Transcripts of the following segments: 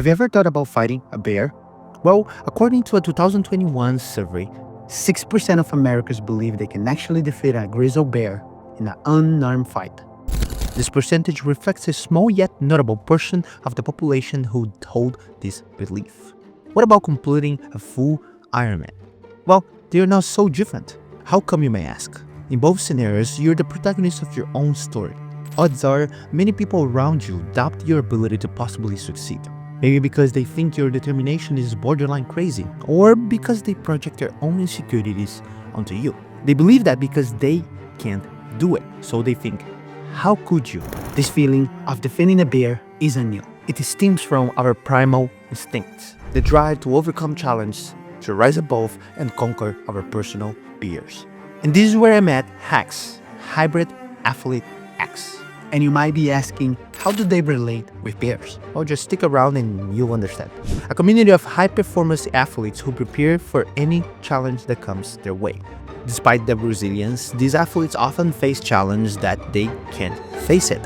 Have you ever thought about fighting a bear? Well, according to a 2021 survey, 6% of Americans believe they can actually defeat a grizzly bear in an unarmed fight. This percentage reflects a small yet notable portion of the population who hold this belief. What about completing a full Ironman? Well, they are not so different. How come, you may ask? In both scenarios, you're the protagonist of your own story. Odds are, many people around you doubt your ability to possibly succeed. Maybe because they think your determination is borderline crazy, or because they project their own insecurities onto you. They believe that because they can't do it, so they think, how could you? This feeling of defeating a bear isn't new. It stems from our primal instincts, the drive to overcome challenges, to rise above and conquer our personal fears. And this is where I met Jacques, Hybrid Athlete X. And you might be asking, how do they relate with bears? Well, just stick around and you'll understand. A community of high-performance athletes who prepare for any challenge that comes their way. Despite their resilience, these athletes often face challenges that they can't face it.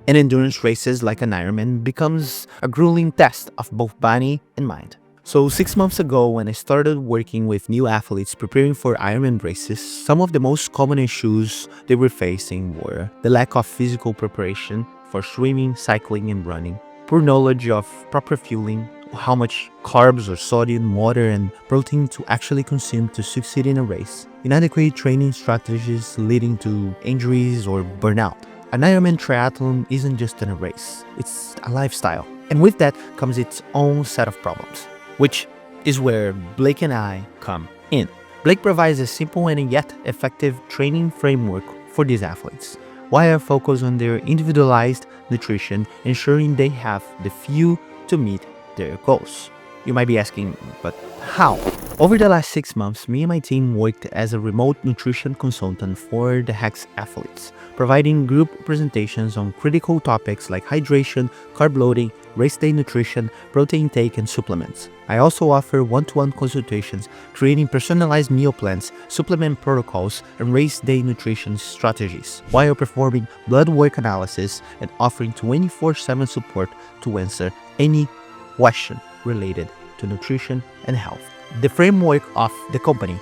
And endurance races like an Ironman becomes a grueling test of both body and mind. So 6 months ago, when I started working with new athletes preparing for Ironman races, some of the most common issues they were facing were the lack of physical preparation for swimming, cycling, and running, poor knowledge of proper fueling, how much carbs or sodium, water, and protein to actually consume to succeed in a race, inadequate training strategies leading to injuries or burnout. An Ironman triathlon isn't just a race, it's a lifestyle. And with that comes its own set of problems, which is where Blake and I come in. Blake provides a simple and yet effective training framework for these athletes, while I focus on their individualized nutrition, ensuring they have the fuel to meet their goals. You might be asking, but how? Over the last 6 months, me and my team worked as a remote nutrition consultant for the Jacques athletes, providing group presentations on critical topics like hydration, carb loading, race day nutrition, protein intake, and supplements. I also offer one-to-one consultations, creating personalized meal plans, supplement protocols, and race day nutrition strategies, while performing blood work analysis and offering 24/7 support to answer any question related to nutrition and health. The framework of the company,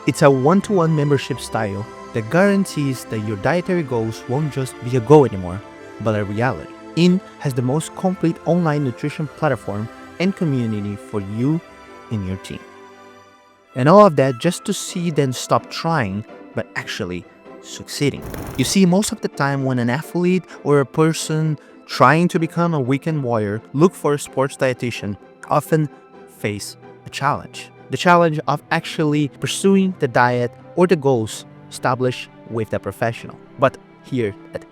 it's a one-to-one membership style that guarantees that your dietary goals won't just be a goal anymore, but a reality. Has the most complete online nutrition platform and community for you and your team. And all of that just to see them stop trying, but actually succeeding. You see, most of the time when an athlete or a person trying to become a weekend warrior look for a sports dietitian, often face a challenge. The challenge of actually pursuing the diet or the goals established with the professional. But here at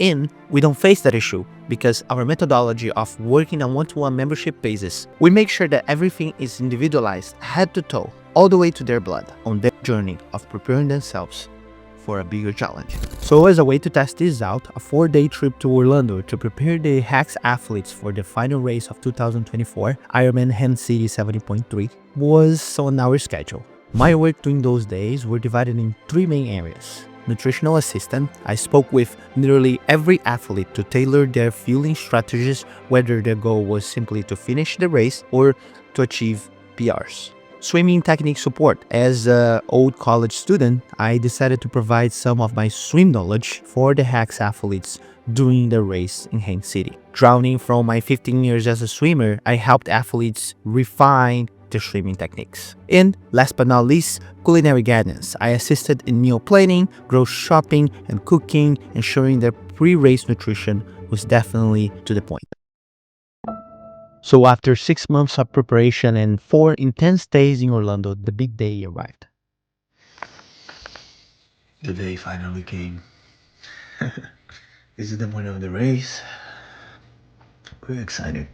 we don't face that issue because our methodology of working on one-to-one membership basis, we make sure that everything is individualized head to toe, all the way to their blood, on their journey of preparing themselves for a bigger challenge. So as a way to test this out, a 4-day trip to Orlando to prepare the Jacques athletes for the final race of 2024, Ironman Hand City 70.3, was on our schedule. My work during those days were divided in 3 main areas. Nutritional assistant, I spoke with nearly every athlete to tailor their fueling strategies, whether their goal was simply to finish the race or to achieve PRs. Swimming technique support. As an old college student, I decided to provide some of my swim knowledge for the Jacques athletes during the race in Hand City. Drowning from my 15 years as a swimmer, I helped athletes refine their swimming techniques. And last but not least, culinary guidance. I assisted in meal planning, grocery shopping, and cooking, ensuring their pre-race nutrition was definitely to the point. So after 6 months of preparation and 4 intense days in Orlando, the big day arrived. The day finally came. This is the morning of the race. We're excited.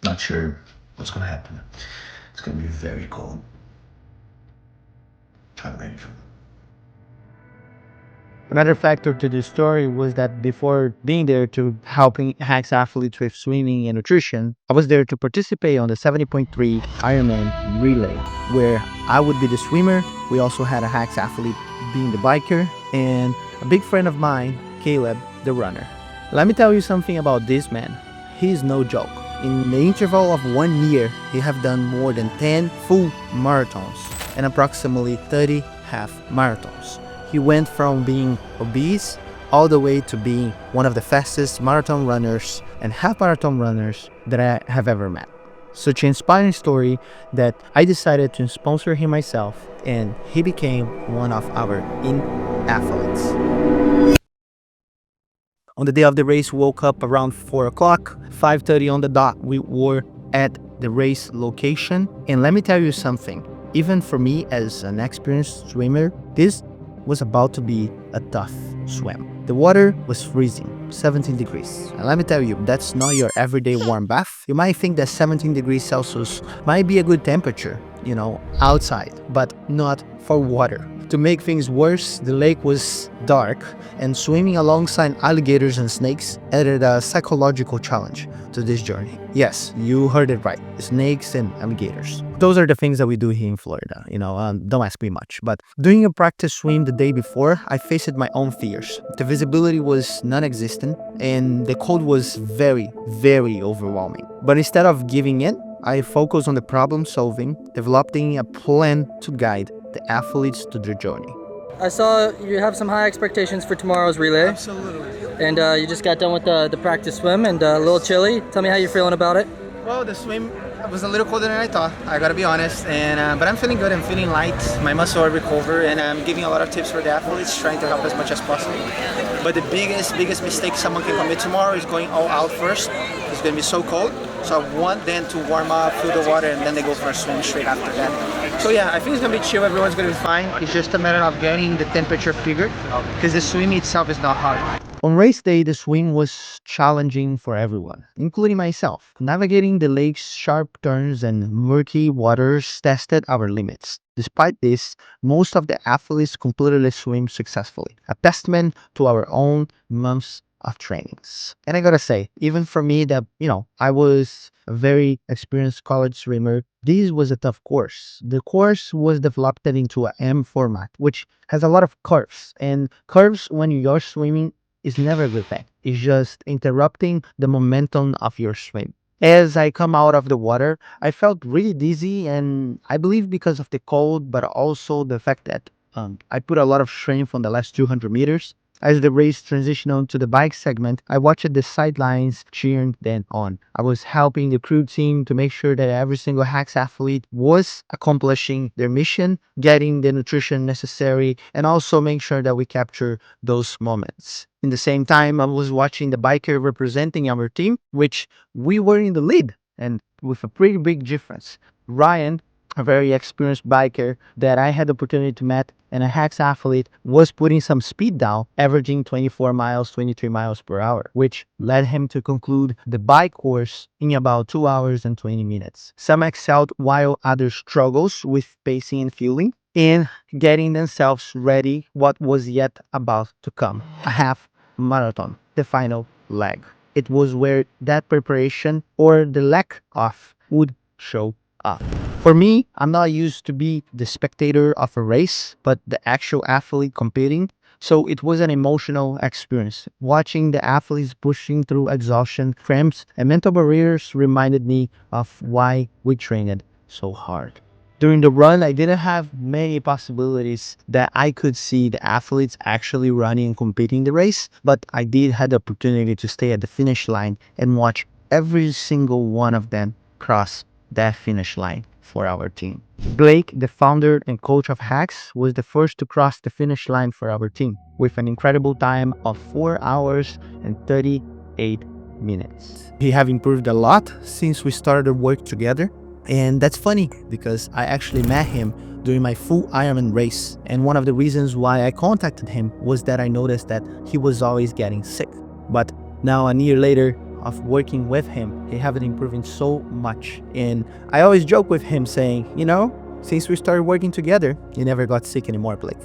Not sure what's gonna happen. It's gonna be very cold. I'm ready for it. Another factor to this story was that before being there to helping Jacques athletes with swimming and nutrition, I was there to participate on the 70.3 Ironman relay, where I would be the swimmer. We also had a Jacques athlete being the biker, and a big friend of mine, Caleb, the runner. Let me tell you something about this man. He is no joke. In the interval of 1 year, he have done more than 10 full marathons and approximately 30 half marathons. He went from being obese all the way to being one of the fastest marathon runners and half marathon runners that I have ever met. Such an inspiring story that I decided to sponsor him myself, and he became one of our athletes. On the day of the race, we woke up around 4 o'clock, 5:30 on the dot. We were at the race location. And let me tell you something, even for me as an experienced swimmer, this was about to be a tough swim. The water was freezing, 17 degrees. And let me tell you, that's not your everyday warm bath. You might think that 17 degrees Celsius might be a good temperature, outside, but not for water. To make things worse, the lake was dark, and swimming alongside alligators and snakes added a psychological challenge to this journey. Yes, you heard it right, snakes and alligators. Those are the things that we do here in Florida, don't ask me much. But doing a practice swim the day before, I faced my own fears. The visibility was non-existent, and the cold was very, very overwhelming. But instead of giving in, I focused on the problem solving, developing a plan to guide the athletes to their journey. I saw you have some high expectations for tomorrow's relay. Absolutely. And you just got done with the practice swim and a little chilly. Tell me how you're feeling about it. Well, the swim was a little colder than I thought, I gotta be honest, and but I'm feeling good, I'm feeling light, my muscle are recovered, and I'm giving a lot of tips for the athletes, trying to help as much as possible. But the biggest mistake someone can commit tomorrow is going all out first. It's gonna be so cold, so I want them to warm up, feel the water, and then they go for a swim straight after that. So yeah, I think it's gonna be chill, everyone's gonna be fine. It's just a matter of getting the temperature figured, because the swim itself is not hard. On race day, the swim was challenging for everyone, including myself. Navigating the lake's sharp turns and murky waters tested our limits. Despite this, most of the athletes completed the swim successfully, a testament to our own months of trainings. And I gotta say, even for me that, I was a very experienced college swimmer, this was a tough course. The course was developed into a M format, which has a lot of curves. And curves, when you're swimming, is never a good thing. It's just interrupting the momentum of your swim. As I come out of the water, I felt really dizzy, and I believe because of the cold, but also the fact that I put a lot of strength on the last 200 meters. As the race transitioned on to the bike segment, I watched the sidelines cheering then on. I was helping the crew team to make sure that every single Hacks athlete was accomplishing their mission, getting the nutrition necessary, and also make sure that we capture those moments. In the same time, I was watching the biker representing our team, which we were in the lead, and with a pretty big difference. Ryan, a very experienced biker that I had the opportunity to meet, and a Hacks athlete, was putting some speed down, averaging 24 miles, 23 miles per hour, which led him to conclude the bike course in about 2 hours and 20 minutes. Some excelled while others struggled with pacing and fueling, and getting themselves ready what was yet about to come, a half marathon, the final leg. It was where that preparation, or the lack of, would show up. For me, I'm not used to be the spectator of a race, but the actual athlete competing. So it was an emotional experience. Watching the athletes pushing through exhaustion, cramps, and mental barriers reminded me of why we trained so hard. During the run, I didn't have many possibilities that I could see the athletes actually running and competing the race, but I did have the opportunity to stay at the finish line and watch every single one of them cross that finish line for our team. Blake, the founder and coach of Hacks, was the first to cross the finish line for our team with an incredible time of 4 hours and 38 minutes. He have improved a lot since we started work together. And that's funny because I actually met him during my full Ironman race. And one of the reasons why I contacted him was that I noticed that he was always getting sick. But now, a year later of working with him, he have been improving so much. And I always joke with him saying, since we started working together, you never got sick anymore, Blake.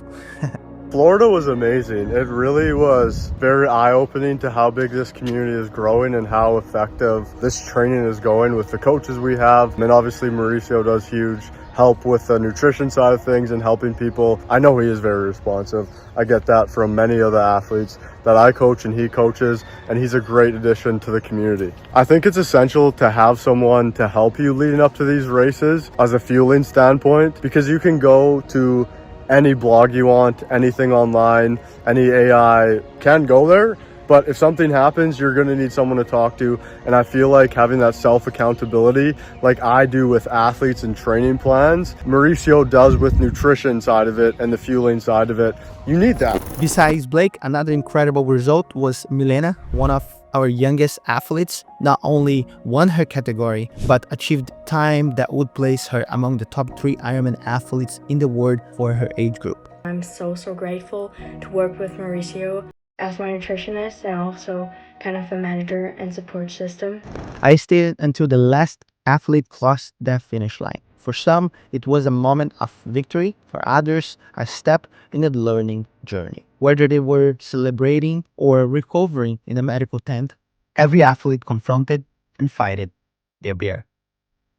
Florida was amazing. It really was very eye-opening to how big this community is growing and how effective this training is going with the coaches we have. And obviously Mauricio does huge. help with the nutrition side of things and helping people. I know he is very responsive. I get that from many of the athletes that I coach and he coaches, and he's a great addition to the community. I think it's essential to have someone to help you leading up to these races as a fueling standpoint, because you can go to any blog you want, anything online, any AI can go there. But if something happens, you're going to need someone to talk to. And I feel like having that self-accountability, like I do with athletes and training plans, Mauricio does with nutrition side of it and the fueling side of it. You need that. Besides Blake, another incredible result was Milena, one of our youngest athletes. Not only won her category, but achieved time that would place her among the top 3 Ironman athletes in the world for her age group. I'm so grateful to work with Mauricio as my nutritionist and also kind of a manager and support system. I stayed until the last athlete crossed the finish line. For some, it was a moment of victory. For others, a step in a learning journey. Whether they were celebrating or recovering in a medical tent, every athlete confronted and fighted their bear.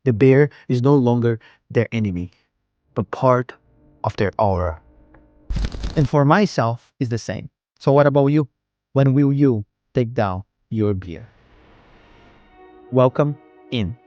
The bear is no longer their enemy, but part of their aura. And for myself, it's the same. So what about you? When will you take down your beer? Welcome in.